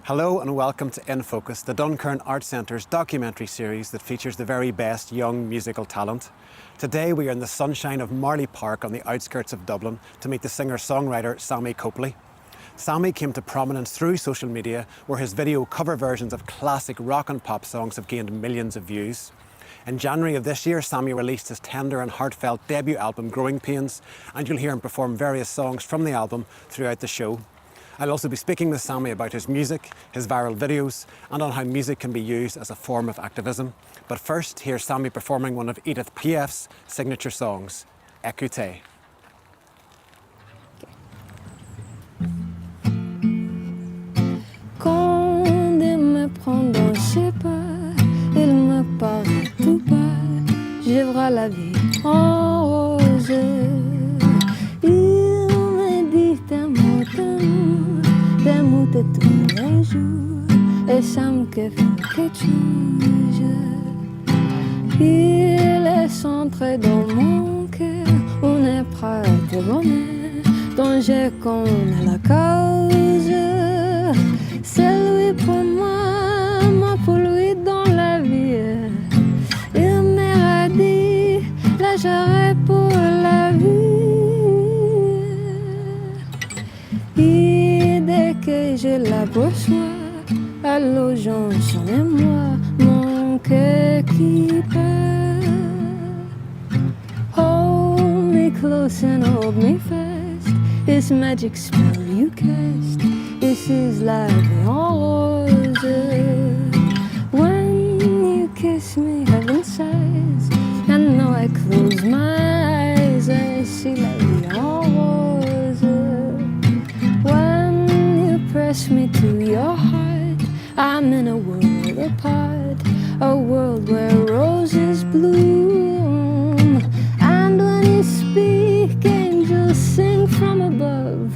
Hello and welcome to In Focus, the Duncairn Arts Centre's documentary series that features the very best young musical talent. Today we are in the sunshine of Marley Park on the outskirts of Dublin to meet the singer-songwriter Sammy Copley. Sammy came to prominence through social media, where his video cover versions of classic rock and pop songs have gained millions of views. In January of this year, Sammy released his tender and heartfelt debut album, Growing Pains, and you'll hear him perform various songs from the album throughout the show. I'll also be speaking with Sammy about his music, his viral videos, and on how music can be used as a form of activism. But first, here's Sammy performing one of Edith Piaf's signature songs, Écoutez. Quand il me prend dans ses pas, il me parle tout bas, je vois la vie en rose. Il me dit des mots de tous les jours, et ça me fait quelque chose. Il est centré dans mon cœur, on est prêt de bonheur, dont je connais la cause. C'est lui pour moi pour lui dans la vie. Il m'a dit, là j'aurai pour la vie. Et dès que je l'aperçois, alors j'en sens et moi, mon cœur qui bat. Hold me close and hold me fast, this magic spell you cast. This is la vie en rose. When you kiss me, heaven sighs. I know I close my eyes, I see la vie en rose. When you press me to your heart, I'm in a world apart, a world where roses bloom. And when you speak, angels sing from above.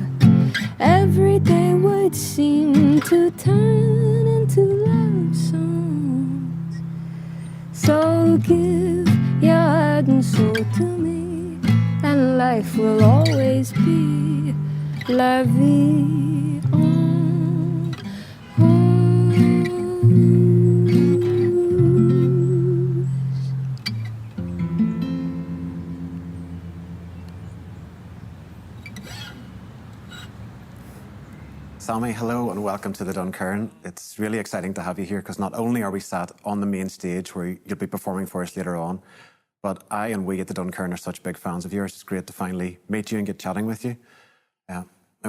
Everyday words seem to turn into love songs. So give your heart and soul to me, and life will always be la vie en rose. Sammy, hello and welcome to the Duncairn. It's really exciting to have you here because not only are we sat on the main stage where you'll be performing for us later on, but I and we at the Duncairn are such big fans of yours. It's great to finally meet you and get chatting with you. And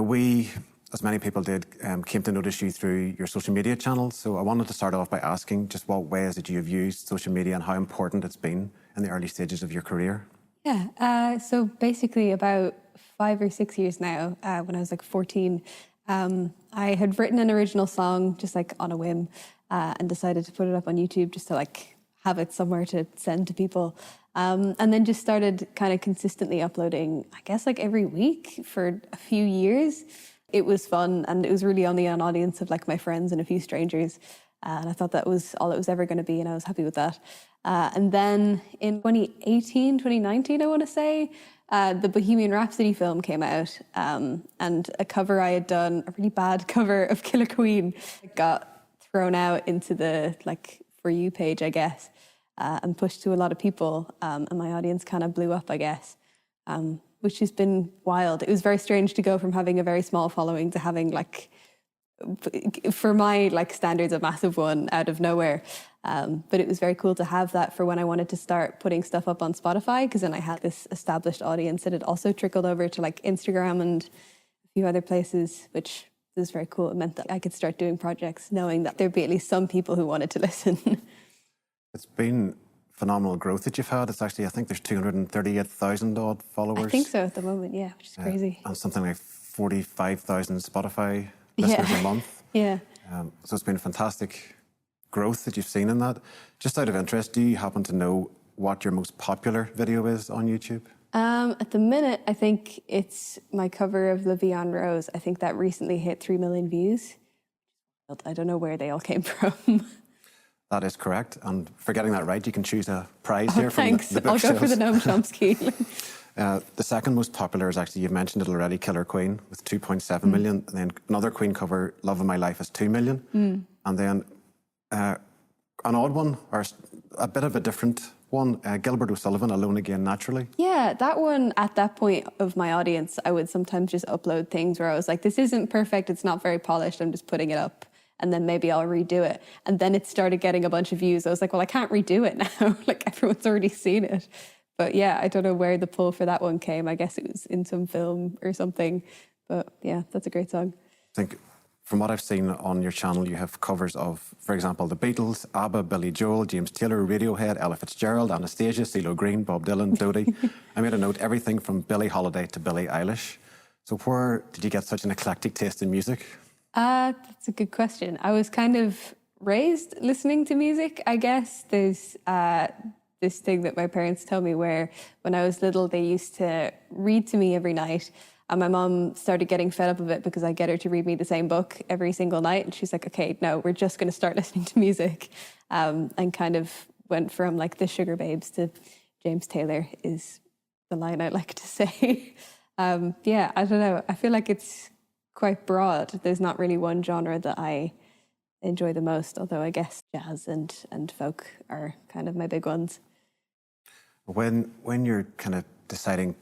we, as many people did, came to notice you through your social media channels. So I wanted to start off by asking just what ways that you have used social media and how important it's been in the early stages of your career. Yeah, so basically about 5 or 6 years now, when I was like 14, I had written an original song just like on a whim and decided to put it up on YouTube just to like have it somewhere to send to people. And then just started kind of consistently uploading, I guess like every week for a few years. It was fun and it was really only an audience of like my friends and a few strangers. And I thought that was all it was ever going to be and I was happy with that. And then in 2019, I want to say, the Bohemian Rhapsody film came out and a cover I had done, a really bad cover of Killer Queen, got thrown out into the like For You page, I guess, and pushed to a lot of people. And my audience kind of blew up, I guess, which has been wild. It was very strange to go from having a very small following to having like, for my like standards, a massive one out of nowhere. But it was very cool to have that for when I wanted to start putting stuff up on Spotify, because then I had this established audience that had also trickled over to like Instagram and a few other places, which was very cool. It meant that I could start doing projects knowing that there'd be at least some people who wanted to listen. It's been phenomenal growth that you've had. It's actually, I think there's 238,000 odd followers. I think so at the moment, yeah, which is crazy. And something like 45,000 Spotify listeners a month. Yeah. So it's been fantastic growth that you've seen in that. Just out of interest, do you happen to know what your most popular video is on YouTube? At the minute, I think it's my cover of La Vie en Rose. I think that recently hit 3 million views. I don't know where they all came from. That is correct. And for getting that right, you can choose a prize here from Thanks. the I'll go for the bookshelves. Noam Chomsky. The second most popular is actually, you've mentioned it already, Killer Queen with 2.7 million. And then another Queen cover, Love of My Life, is 2 million. And then an odd one, or a bit of a different one, Gilbert O'Sullivan, Alone Again Naturally. Yeah, that one, at that point of my audience, I would sometimes just upload things where I was like, this isn't perfect, it's not very polished, I'm just putting it up, and then maybe I'll redo it. And then it started getting a bunch of views. I was like, well, I can't redo it now. Like, everyone's already seen it. But yeah, I don't know where the pull for that one came. I guess it was in some film or something. But yeah, that's a great song. I think from what I've seen on your channel, you have covers of, for example, the Beatles, ABBA, Billy Joel, James Taylor, Radiohead, Ella Fitzgerald, Anastasia, CeeLo Green, Bob Dylan, Dodie. I made a note, everything from Billie Holiday to Billie Eilish. So where did you get such an eclectic taste in music? That's a good question. I was kind of raised listening to music, I guess. There's this thing that my parents tell me where when I was little, they used to read to me every night. And my mom started getting fed up of it because I get her to read me the same book every single night. And she's like, okay, no, we're just going to start listening to music. And kind of went from like the Sugar Babes to James Taylor is the line I like to say. Yeah, I don't know. I feel like it's quite broad. There's not really one genre that I enjoy the most, although I guess jazz and folk are kind of my big ones. When you're kind of deciding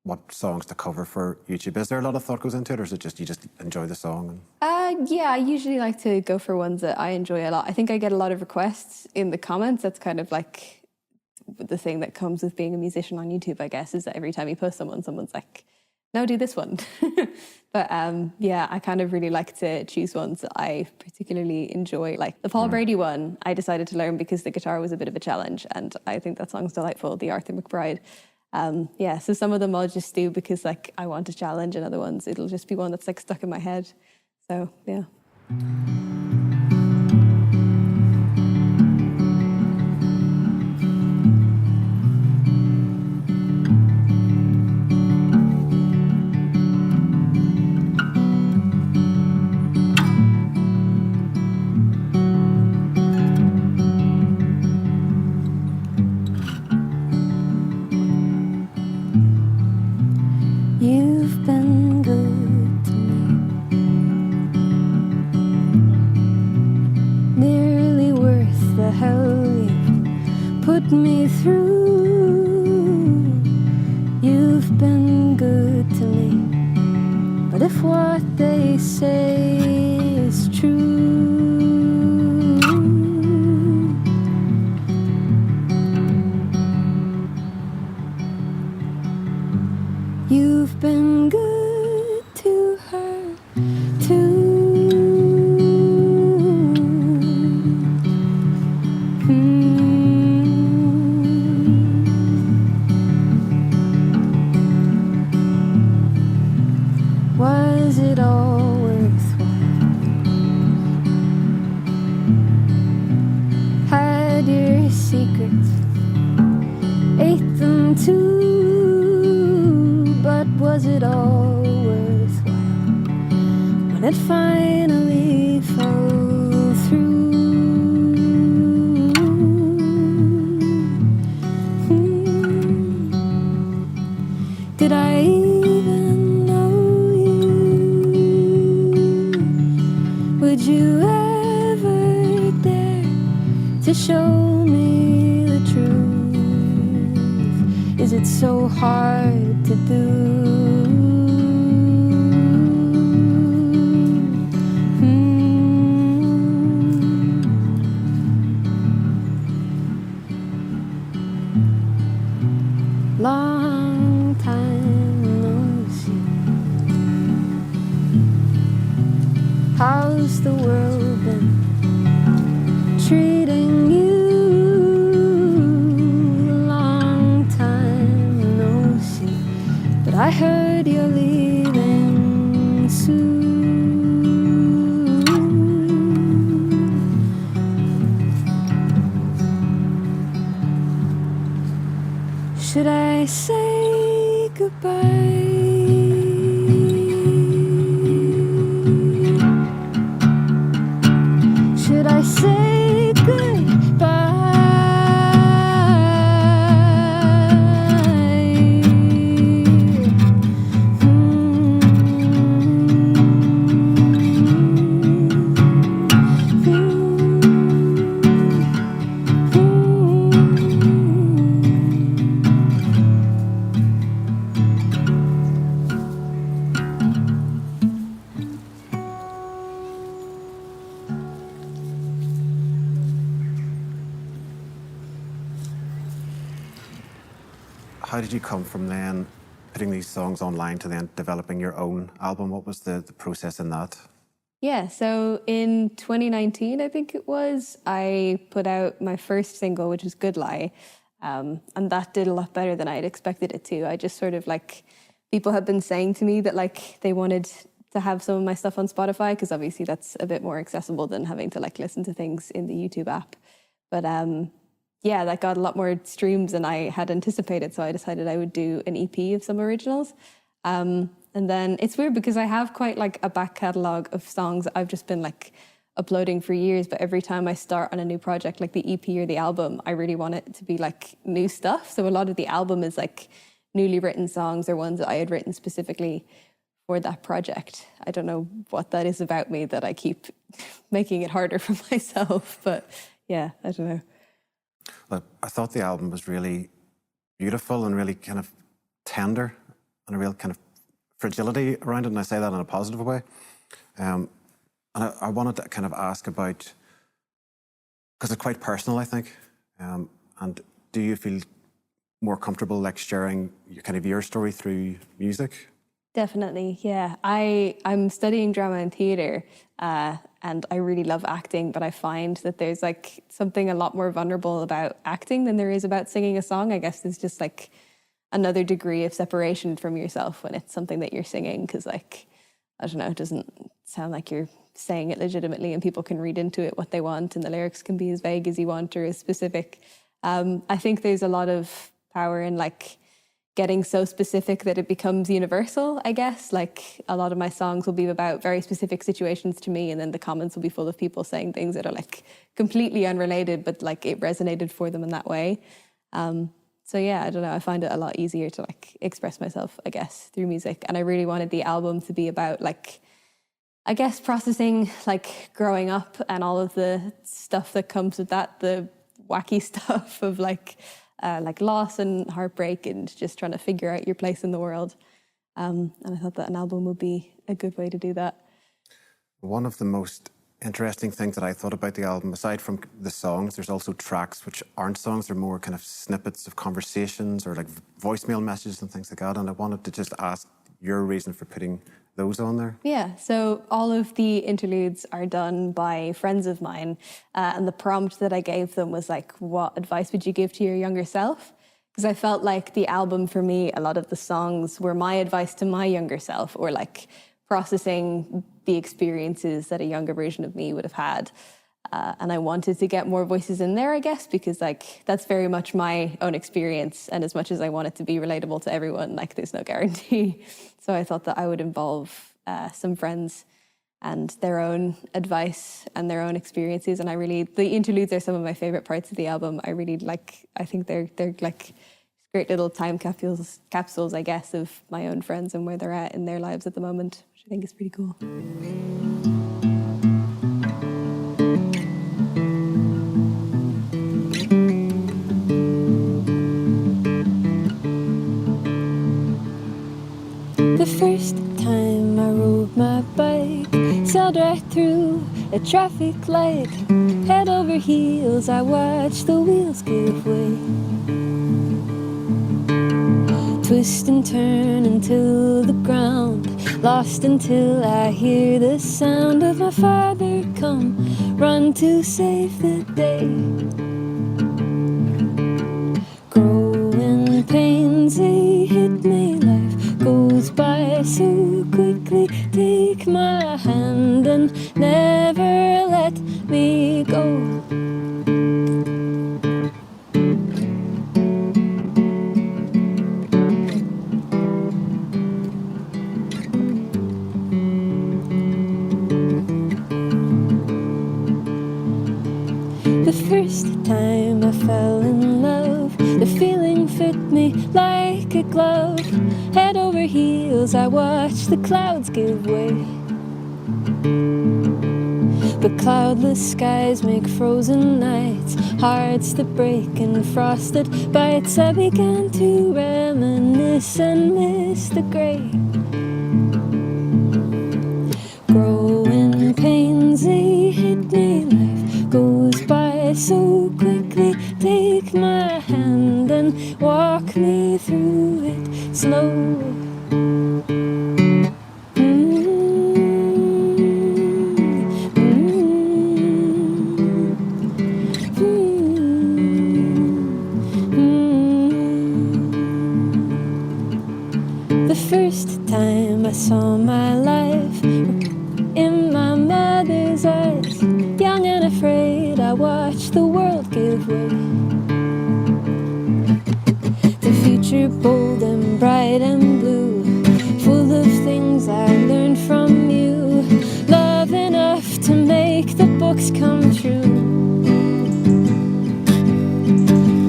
what songs to cover for YouTube, is there a lot of thought goes into it, or is it just you just enjoy the song? Yeah, I usually like to go for ones that I enjoy a lot. I think I get a lot of requests in the comments. That's kind of like the thing that comes with being a musician on YouTube, I guess, is that every time you post someone's like, no, do this one. But yeah, I kind of really like to choose ones that I particularly enjoy. Like the Paul Brady one, I decided to learn because the guitar was a bit of a challenge, and I think that song's delightful, the Arthur McBride. Yeah, so some of them I'll just do because like I want a challenge, and other ones it'll just be one that's like stuck in my head. So yeah. You've been good to me, nearly worth the hell you've put me through. You've been good to me, but if what they say is true, you've been good to her too. Was it all worthwhile? Had your secrets, ate them too, but was it all worthwhile when it finally fell through? Did I even know you? Would you ever dare to show me the truth? Is it so hard to do? Long time no see. How's the world been treating you? Long time no see, but I heard you're leaving soon. Should I say goodbye? Should I say goodbye? how did you come from then putting these songs online to then developing your own album? What was the process in that? Yeah, so in 2019, I think it was, I put out my first single, which was Good Lie, and that did a lot better than I'd expected it to. I just sort of like, people have been saying to me that like they wanted to have some of my stuff on Spotify, because obviously that's a bit more accessible than having to like listen to things in the YouTube app. But yeah, that got a lot more streams than I had anticipated, so I decided I would do an EP of some originals. And then it's weird because I have quite like a back catalogue of songs I've just been like uploading for years, but every time I start on a new project, like the EP or the album, I really want it to be like new stuff. So a lot of the album is like newly written songs or ones that I had written specifically for that project. I don't know what that is about me that I keep making it harder for myself, but yeah, I don't know. Well, I thought the album was really beautiful and really kind of tender and a real kind of fragility around it, and I say that in a positive way. And I wanted to kind of ask about, because it's quite personal, I think, and do you feel more comfortable like sharing your story through music? Definitely, yeah. I'm studying drama and theatre, and I really love acting, but I find that there's like something a lot more vulnerable about acting than there is about singing a song. I guess there's just like another degree of separation from yourself when it's something that you're singing, because like, I don't know, it doesn't sound like you're saying it legitimately and people can read into it what they want and the lyrics can be as vague as you want or as specific. I think there's a lot of power in like getting so specific that it becomes universal, I guess. Like a lot of my songs will be about very specific situations to me, and then the comments will be full of people saying things that are like completely unrelated, but like it resonated for them in that way. So yeah, I don't know, I find it a lot easier to like express myself, I guess, through music. And I really wanted the album to be about like, I guess, processing like growing up and all of the stuff that comes with that, the wacky stuff of like loss and heartbreak and just trying to figure out your place in the world. And I thought that an album would be a good way to do that. One of the most interesting things that I thought about the album, aside from the songs, there's also tracks which aren't songs, they're more kind of snippets of conversations or like voicemail messages and things like that. And I wanted to just ask your reason for putting those on there. Yeah, so all of the interludes are done by friends of mine, and the prompt that I gave them was like, what advice would you give to your younger self? Because I felt like the album for me, a lot of the songs were my advice to my younger self, or like processing the experiences that a younger version of me would have had. And I wanted to get more voices in there, I guess, because like that's very much my own experience. And as much as I want it to be relatable to everyone, like there's no guarantee. So I thought that I would involve some friends and their own advice and their own experiences. And the interludes are some of my favorite parts of the album. I really like, I think they're like great little time capsules, I guess, of my own friends and where they're at in their lives at the moment, which I think is pretty cool. The first time I rode my bike, sailed right through a traffic light. Head over heels, I watched the wheels give way. Twist and turn until the ground, lost until I hear the sound of my father come, run to save the day. Growing pains, they hit me, life goes by so quickly. Take my hand and never let me go. The first time I fell in love, the feeling fit me like a glove. Head over heels, I watched the clouds give way. But cloudless skies make frozen nights, hearts that break and frosted bites. I began to reminisce and miss the grey. Growing pains, they hit me, life goes by so quickly. Take my hand and walk me through it slow. The first time I saw my life in my mother's eyes, young and afraid, I watched the world give way. The future bold and bright and blue, full of things I learned from you. Love enough to make the books come true.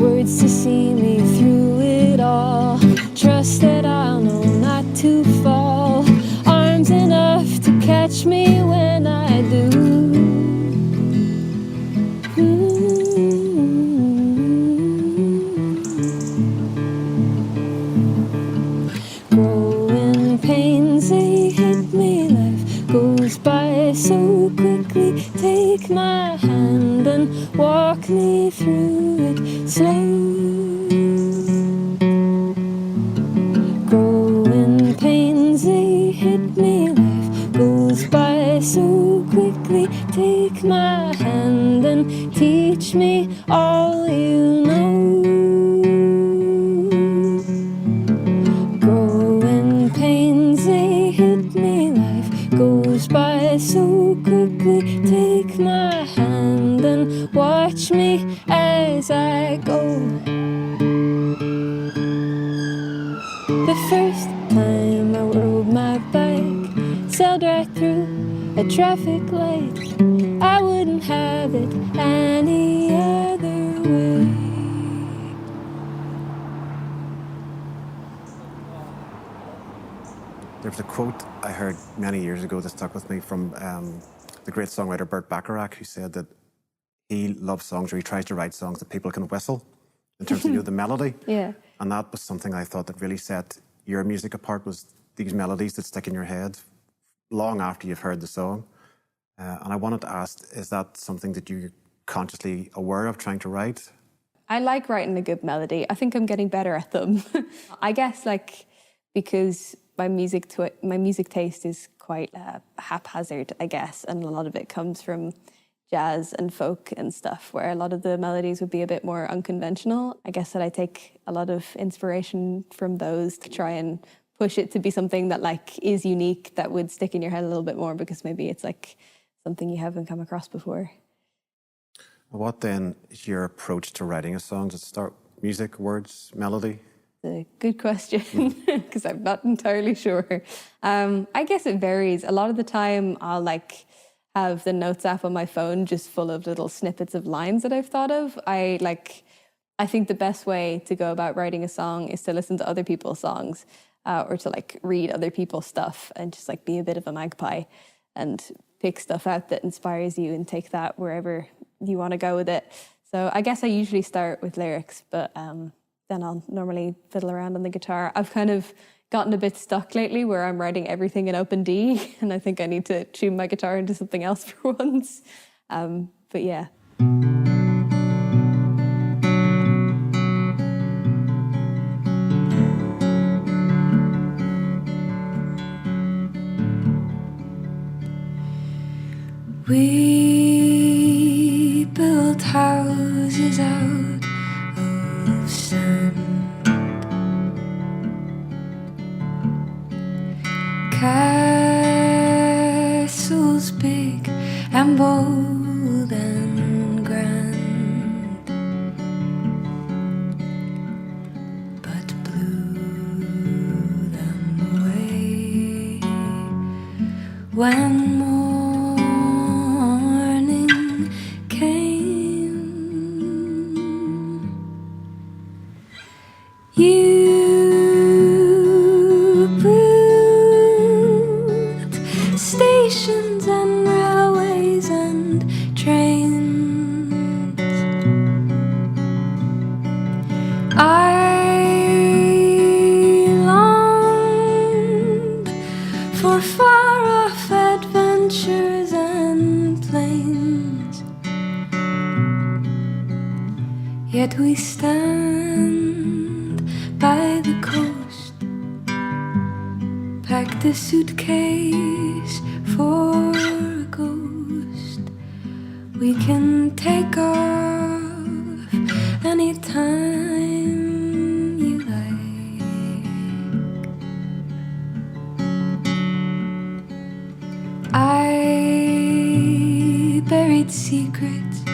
Words to see me through it all. Trust that I'll know not to fall. Arms enough to catch me when I do. Growing pains, they hit me. Life goes by so quickly. Take my hand and walk me through it slow. Growing pains, they hit me. Life goes by so quickly. Take my hand and teach me all you know. Growing pains, they hit me. Life goes by so quickly. Take my hand and watch me as I go. The first time I rode my bike, sailed right through a traffic light. I wouldn't have it any other way. There was a quote I heard many years ago that stuck with me from the great songwriter Burt Bacharach, who said that he loves songs, or he tries to write songs that people can whistle in terms of the melody. Yeah. And that was something I thought that really set your music apart, was these melodies that stick in your head long after you've heard the song. And I wanted to ask, is that something that you're consciously aware of trying to write? I like writing a good melody. I think I'm getting better at them. I guess because my music taste is quite haphazard, I guess, and a lot of it comes from jazz and folk and stuff, where a lot of the melodies would be a bit more unconventional. I guess that I take a lot of inspiration from those to try and push it to be something that is unique, that would stick in your head a little bit more, because maybe it's something you haven't come across before. What then is your approach to writing a song? Does it start music, words, melody? A good question, because I'm not entirely sure. I guess it varies. A lot of the time I'll have the notes app on my phone just full of little snippets of lines that I've thought of. I think the best way to go about writing a song is to listen to other people's songs, or to read other people's stuff and just be a bit of a magpie and pick stuff out that inspires you and take that wherever you want to go with it. So I guess I usually start with lyrics, but then I'll normally fiddle around on the guitar. I've kind of gotten a bit stuck lately where I'm writing everything in open D, and I think I need to tune my guitar into something else for once. But yeah. We built houses out of sand, castles big and bold and grand, but blew them away when morning came. You built stations and railways and trains. I longed for far-off adventures and plains, yet we stand by the coast. Packed a suitcase for a ghost. We can take off anytime you like. I buried secrets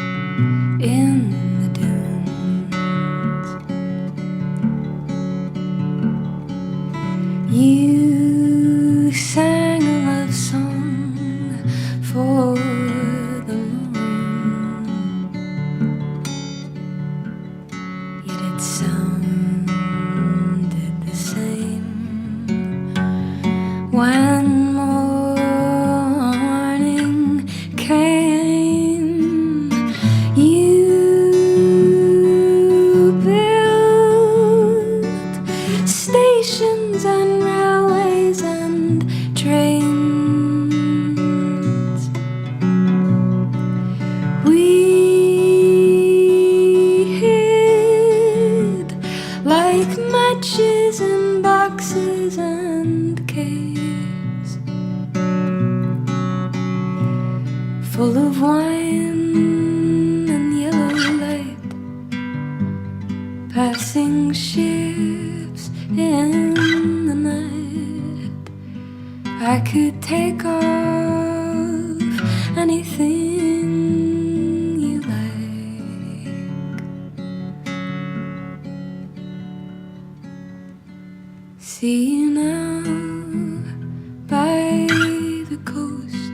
in the dunes. You sang a love song for the moon, yet it sounded the same when morning came. You built stations and railways and trains. We hid like matches in boxes and caves, full of wine and yellow light, passing ships in the night. I could take off anything you like. See you now by the coast,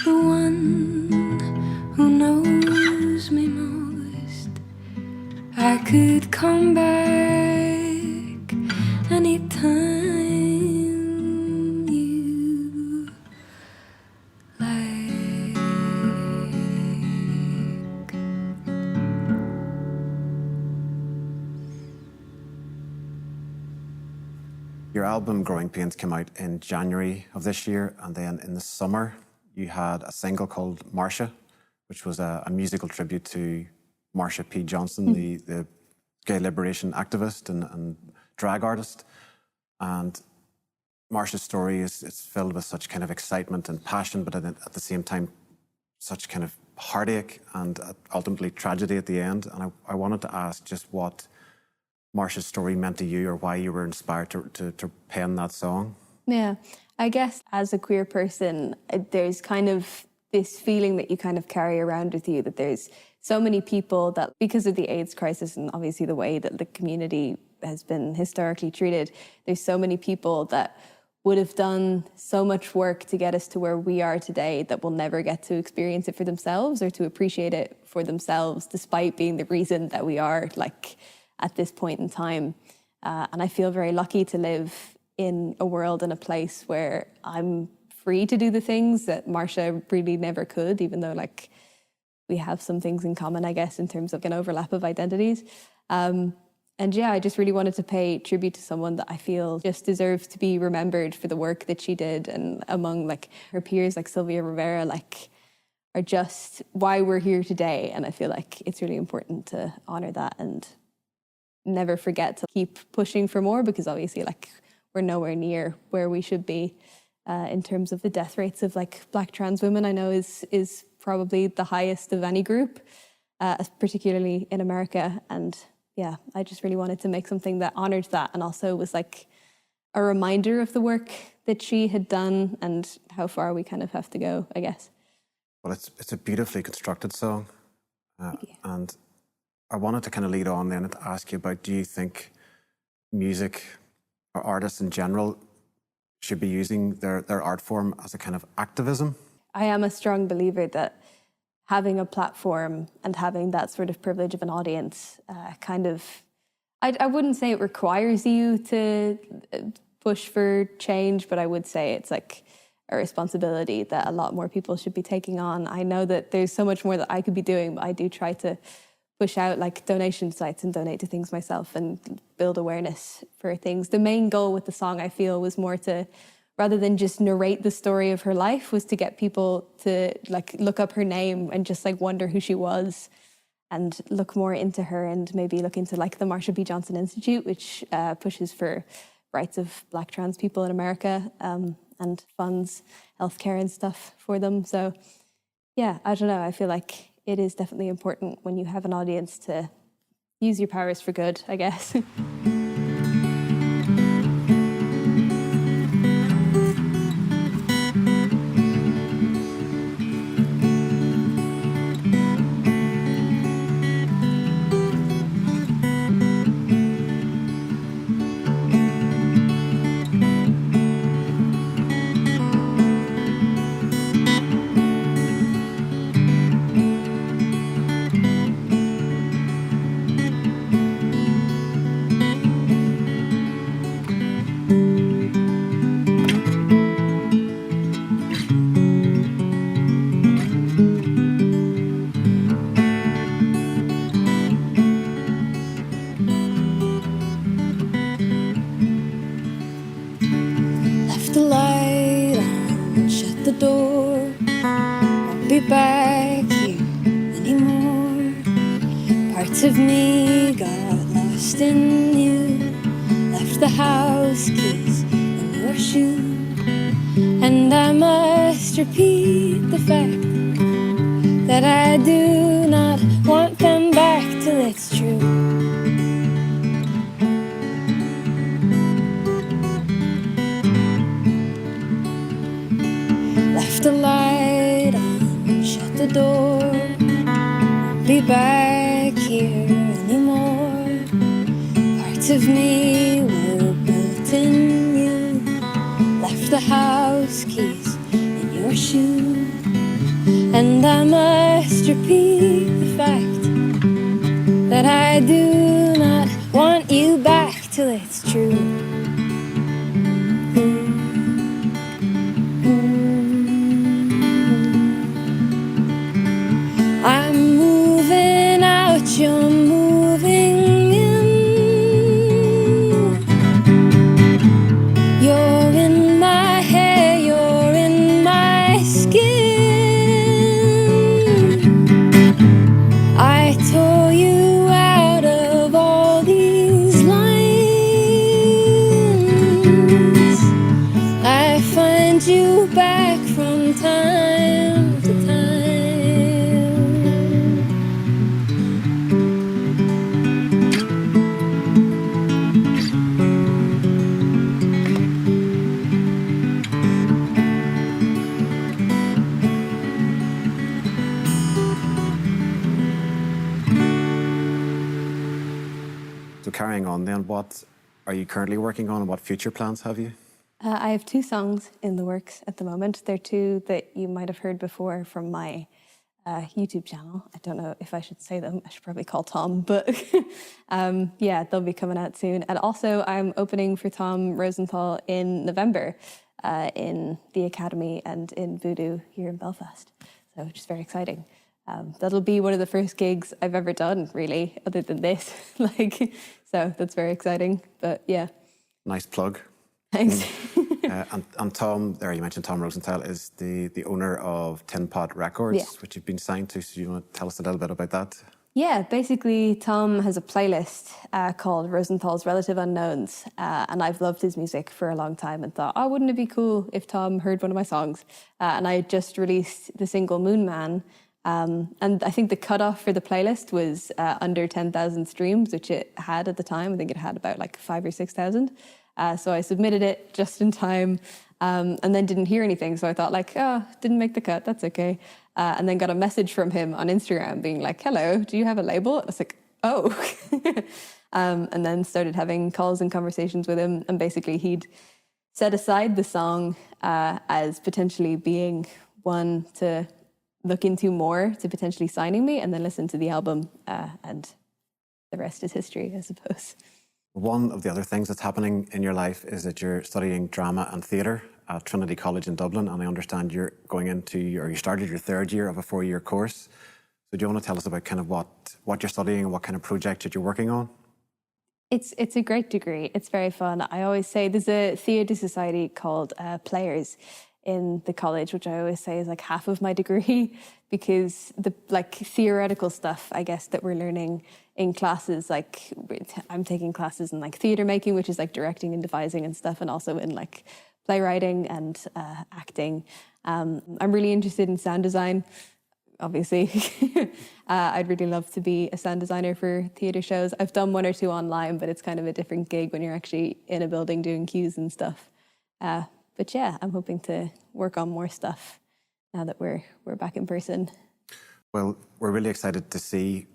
the one who knows me most. I could come back anytime you like. Your album Growing Pains came out in January of this year, and then in the summer you had a single called Marsha, which was a musical tribute to Marsha P. Johnson, the gay liberation activist and drag artist. And Marsha's story is filled with such kind of excitement and passion, but at the same time, such kind of heartache and ultimately tragedy at the end. And I wanted to ask just what Marsha's story meant to you, or why you were inspired to pen that song. Yeah, I guess as a queer person, there's kind of this feeling that you kind of carry around with you, that there's so many people that, because of the AIDS crisis and obviously the way that the community has been historically treated, there's so many people that would have done so much work to get us to where we are today that will never get to experience it for themselves or to appreciate it for themselves, despite being the reason that we are like at this point in time. And I feel very lucky to live in a world and a place where I'm free to do the things that Marsha really never could, even though like we have some things in common, I guess, in terms of an overlap of identities. And yeah, I just really wanted to pay tribute to someone that I feel just deserves to be remembered for the work that she did, and among like her peers like Sylvia Rivera, like are just why we're here today. And I feel like it's really important to honor that and never forget to keep pushing for more, because obviously like we're nowhere near where we should be in terms of the death rates of like Black trans women. I know is probably the highest of any group, particularly in America. And yeah, I just really wanted to make something that honored that and also was like a reminder of the work that she had done and how far we kind of have to go, I guess. Well, it's a beautifully constructed song. And I wanted to kind of lead on then to ask you about, do you think music or artists in general should be using their art form as a kind of activism? I am a strong believer that having a platform and having that sort of privilege of an audience I wouldn't say it requires you to push for change, but I would say it's like a responsibility that a lot more people should be taking on. I know that there's so much more that I could be doing, but I do try to push out like donation sites and donate to things myself and build awareness for things. The main goal with the song, I feel, was more to, rather than just narrate the story of her life, was to get people to like look up her name and just like wonder who she was. and look more into her, and maybe look into like the Marsha B. Johnson Institute, which pushes for rights of Black trans people in America, and funds healthcare and stuff for them. So yeah, I don't know. I feel like it is definitely important when you have an audience to use your powers for good, I guess. Left the light on and shut the door. Won't be back here anymore. Parts of me got lost in you. Left the house keys in your shoe. And I must repeat the fact that I do not want them back till it's true. Left the light on and shut the door. Won't be back here anymore. Parts of me were built in you. Left the house keys in your shoe. And I must repeat the fact that I do not want you back till it's true. I'm moving out, you're moving in. You're in my hair, you're in my skin. I tore you out of all these lines. I find you back from time to time. So carrying on then, what are you currently working on and what future plans have you? I have 2 songs in the works at the moment. They're 2 that you might have heard before from my YouTube channel. I don't know if I should say them. I should probably call Tom, but yeah, they'll be coming out soon. And also I'm opening for Tom Rosenthal in November in the Academy and in Voodoo here in Belfast. So which is very exciting. That'll be one of the first gigs I've ever done, really, other than this. So that's very exciting. But yeah. Nice plug. Thanks. And Tom, there you mentioned Tom Rosenthal, is the owner of Tin Pot Records, Yeah. which you've been signed to. So you want to tell us a little bit about that? Yeah, basically Tom has a playlist called Rosenthal's Relative Unknowns, and I've loved his music for a long time and thought, oh, wouldn't it be cool if Tom heard one of my songs? And I had just released the single Moon Man, and I think the cutoff for the playlist was under 10,000 streams, which it had at the time. I think it had about like 5,000 or 6,000. So I submitted it just in time, and then didn't hear anything. So I thought like, oh, didn't make the cut, that's okay. And then got a message from him on Instagram being like, hello, do you have a label? I was like, oh. And then started having calls and conversations with him. And basically he'd set aside the song as potentially being one to look into more, to potentially signing me, and then listen to the album. And the rest is history, I suppose. One of the other things that's happening in your life is that you're studying drama and theatre at Trinity College in Dublin, and I understand you're going into, or you started your 3rd year of a 4-year course. So do you want to tell us about kind of what you're studying and what kind of project that you're working on? It's a great degree. It's very fun. I always say there's a theatre society called Players in the college, which I always say is like half of my degree, because the like theoretical stuff, I guess, that we're learning in classes, like I'm taking classes in like theatre making, which is like directing and devising and stuff, and also in like playwriting and acting. I'm really interested in sound design, obviously. I'd really love to be a sound designer for theatre shows. I've done one or two online, but it's kind of a different gig when you're actually in a building doing cues and stuff. But yeah, I'm hoping to work on more stuff now that we're back in person. Well, we're really excited to see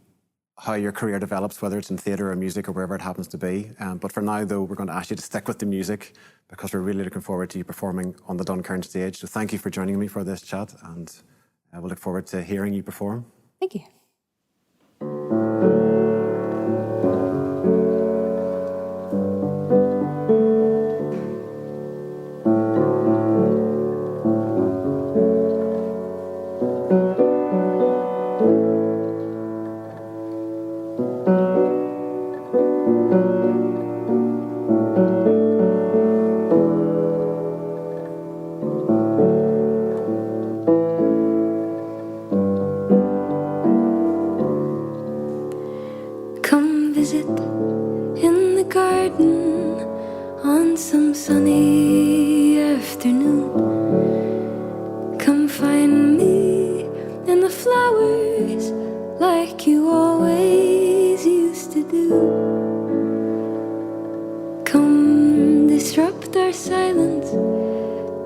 how your career develops, whether it's in theatre or music or wherever it happens to be. But for now, though, we're going to ask you to stick with the music because we're really looking forward to you performing on the Duncairn stage. So thank you for joining me for this chat, and we'll look forward to hearing you perform. Thank you.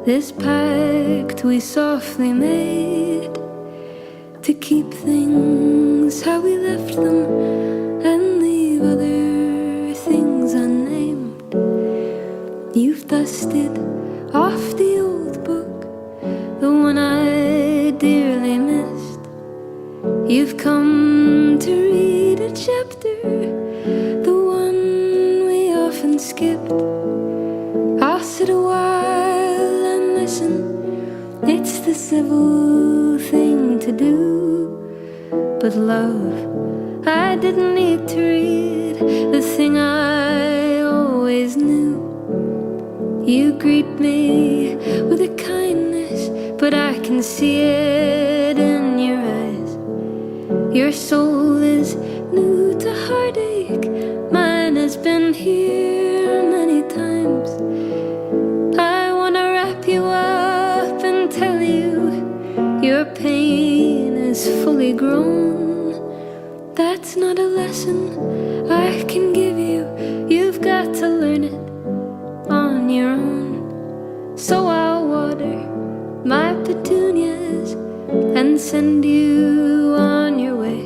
This pact we softly made to keep things how we left them and leave other things unnamed. You've dusted off the old book, the one I dearly missed. You've come to read a chapter, the one we often skipped. I'll sit a while and listen, it's the civil thing to do. But love, I didn't need to read the thing I always knew. You greet me with a kindness, but I can see it in your eyes. Your soul is new to heartache, mine has been here many times. I wanna wrap you up and tell you your pain is fully grown. That's not a lesson I can give you, you've got to learn it on your own. So I'll water my petunias and send you on your way.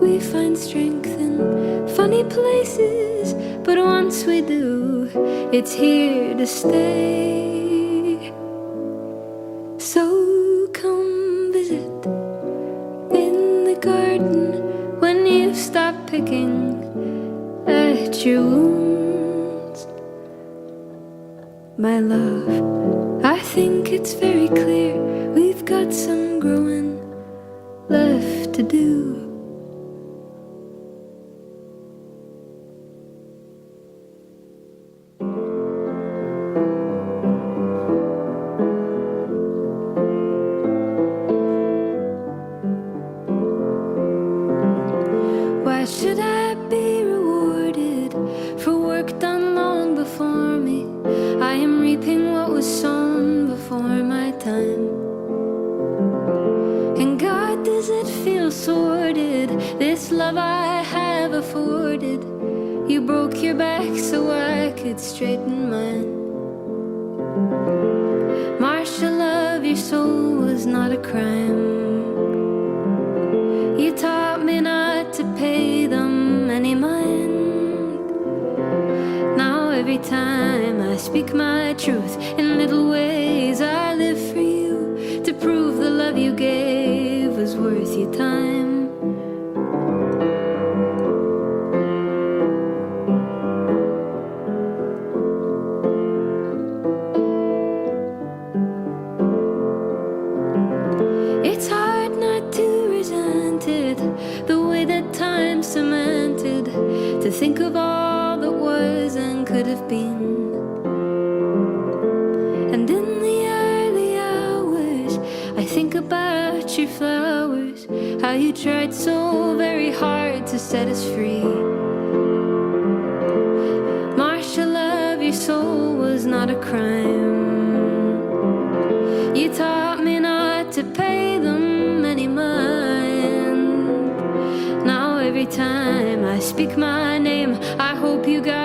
We find strength in funny places, but once we do, it's here to stay. So come visit in the garden when you've stopped picking at your wounds. My love, I think it's very clear we've got some growing left to do. Why should I be rewarded for work done long before me? I am reaping what was sown before my time. And God, does it feel sordid, this love I have afforded? You broke your back so I could straighten mine. Marsha, love, your soul was not a crime. You taught me not to pay them any mind. Now every time I speak my truth in little ways, I live for you to prove the love you gave was worth your time. It's hard not to resent it, the way that time cemented, to think of all that was and could have been. And in the early hours, I think about your your flowers, how you tried so very hard to set us free. Marsha, love, your soul was not a crime. You taught me not to pay them any mind. Now every time I speak my name, I hope you guys